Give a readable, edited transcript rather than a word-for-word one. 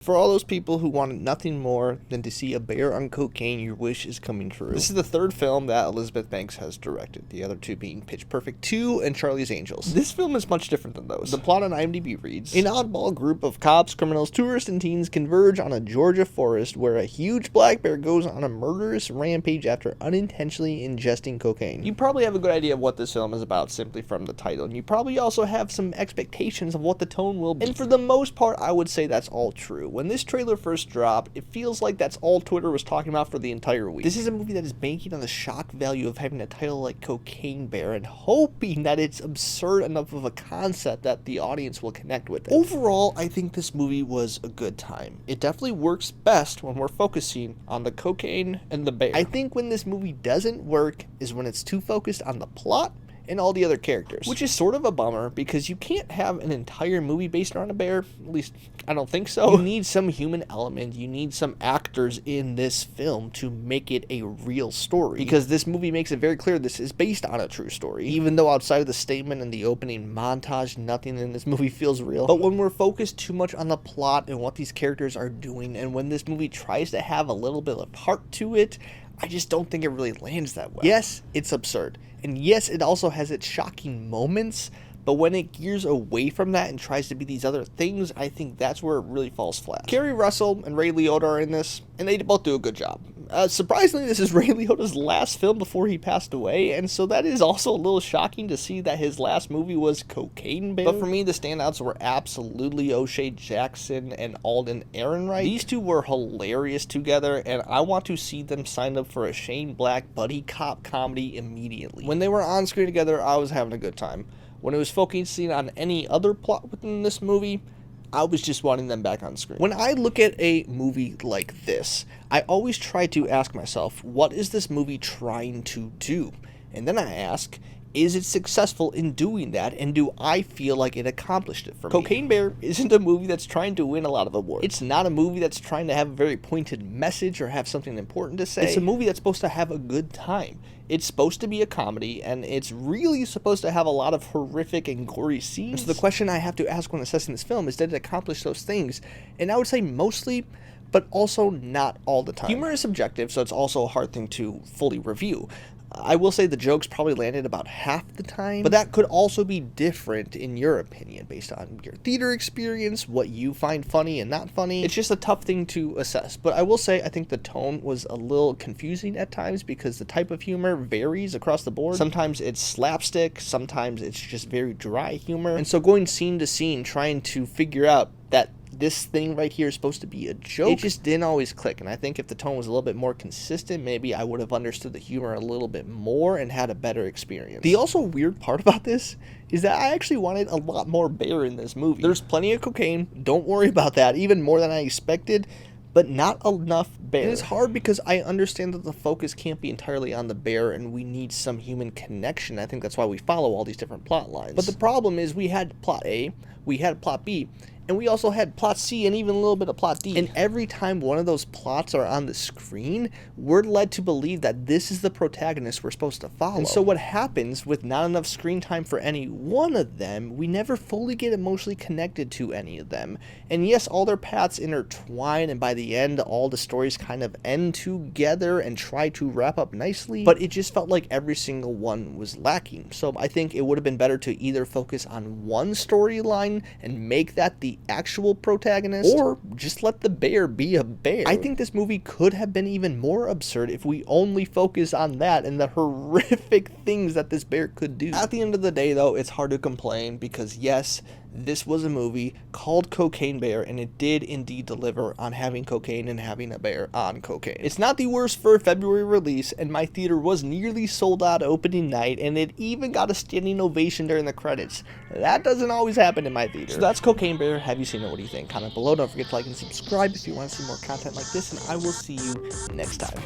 For all those people who wanted nothing more than to see a bear on cocaine, your wish is coming true. This is the third film that Elizabeth Banks has directed, the other two being Pitch Perfect 2 and Charlie's Angels. This film is much different than those. The plot on IMDb reads, an oddball group of cops, criminals, tourists, and teens converge on a Georgia forest where a huge black bear goes on a murderous rampage after unintentionally ingesting cocaine. You probably have a good idea of what this film is about simply from the title, and you probably also have some expectations of what the tone will be. And for the most part, I would say that's all true. When this trailer first dropped, it feels like that's all Twitter was talking about for the entire week. This is a movie that is banking on the shock value of having a title like Cocaine Bear and hoping that it's absurd enough of a concept that the audience will connect with it. Overall, I think this movie was a good time. It definitely works best when we're focusing on the cocaine and the bear. I think when this movie doesn't work is when it's too focused on the plot and all the other characters, which is sort of a bummer because you can't have an entire movie based around a bear. At least I don't think so. You need some human element, you need some actors in this film to make it a real story, because this movie makes it very clear this is based on a true story, even though outside of the statement and the opening montage, nothing in this movie feels real. But when we're focused too much on the plot and what these characters are doing, and when this movie tries to have a little bit of heart to it, I just don't think it really lands that well. Yes, it's absurd. And yes, it also has its shocking moments, but when it gears away from that and tries to be these other things, I think that's where it really falls flat. Kerry Russell and Ray Liotta are in this, and they both do a good job. Surprisingly, this is Ray Liotta's last film before he passed away, and so that is also a little shocking to see that his last movie was Cocaine Bear. But for me, the standouts were absolutely O'Shea Jackson and Alden Ehrenreich. These two were hilarious together, and I want to see them signed up for a Shane Black buddy cop comedy immediately. When they were on screen together, I was having a good time. When it was focusing on any other plot within this movie, I was just wanting them back on screen. When I look at a movie like this, I always try to ask myself, what is this movie trying to do? And then I ask, is it successful in doing that, and do I feel like it accomplished it for me? Cocaine Bear isn't a movie that's trying to win a lot of awards. It's not a movie that's trying to have a very pointed message or have something important to say. It's a movie that's supposed to have a good time. It's supposed to be a comedy, and it's really supposed to have a lot of horrific and gory scenes. So the question I have to ask when assessing this film is, did it accomplish those things? And I would say mostly, but also not all the time. Humor is subjective, so it's also a hard thing to fully review. I will say the jokes probably landed about half the time, but that could also be different in your opinion based on your theater experience, what you find funny and not funny. It's just a tough thing to assess, but I will say I think the tone was a little confusing at times because the type of humor varies across the board. Sometimes it's slapstick, sometimes it's just very dry humor, and so going scene to scene trying to figure out that this thing right here is supposed to be a joke, it just didn't always click. And I think if the tone was a little bit more consistent, maybe I would have understood the humor a little bit more and had a better experience. The also weird part about this is that I actually wanted a lot more bear in this movie. There's plenty of cocaine, don't worry about that, even more than I expected, but not enough bear. And it's hard because I understand that the focus can't be entirely on the bear and we need some human connection. I think that's why we follow all these different plot lines. But the problem is we had plot A, we had plot B, and we also had plot C and even a little bit of plot D. And every time one of those plots are on the screen, we're led to believe that this is the protagonist we're supposed to follow. And so what happens with not enough screen time for any one of them, we never fully get emotionally connected to any of them. And yes, all their paths intertwine, and by the end, all the stories kind of end together and try to wrap up nicely, but it just felt like every single one was lacking. So I think it would have been better to either focus on one storyline and make that the actual protagonist, or just let the bear be a bear. I think this movie could have been even more absurd if we only focus on that and the horrific things that this bear could do. At the end of the day, though, it's hard to complain because yes, this was a movie called Cocaine Bear, and it did indeed deliver on having cocaine and having a bear on cocaine. It's not the worst for a February release, and my theater was nearly sold out opening night, and it even got a standing ovation during the credits. That doesn't always happen in my theater. So that's Cocaine Bear. Have you seen it? What do you think? Comment below. Don't forget to like and subscribe if you want to see more content like this, and I will see you next time.